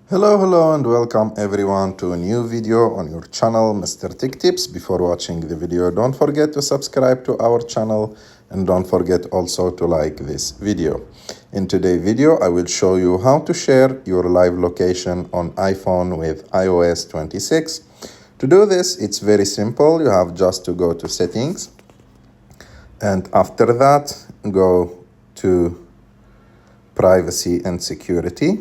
Hello and welcome everyone to a new video on your channel, Mr. Tech Tips. Before watching the video, don't forget to subscribe to our channel and don't forget also to like this video. In today's video, I will show you how to share your live location on iPhone with iOS 26. To do this, it's very simple. You have just to go to settings and after that, go to privacy and security.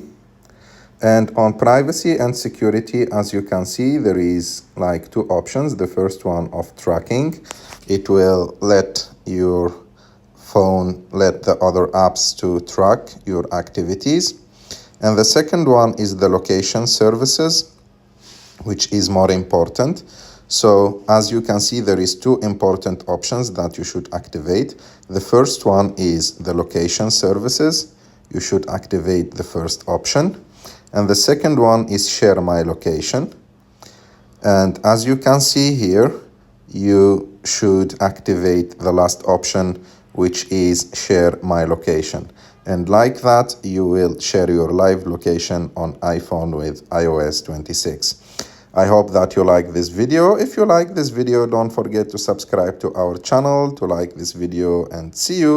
And on privacy and security, as you can see, there is like two options. The first one of tracking. It will let your phone, let the other apps to track your activities. And the second one is the location services, which is more important. So as you can see, there is two important options that you should activate. The first one is the location services. You should activate the first option. And the second one is share my location. And as you can see here, you should activate the last option, which is share my location. And like that, you will share your live location on iPhone with iOS 26. I hope that you like this video. If you like this video, don't forget to subscribe to our channel, to like this video, and see you.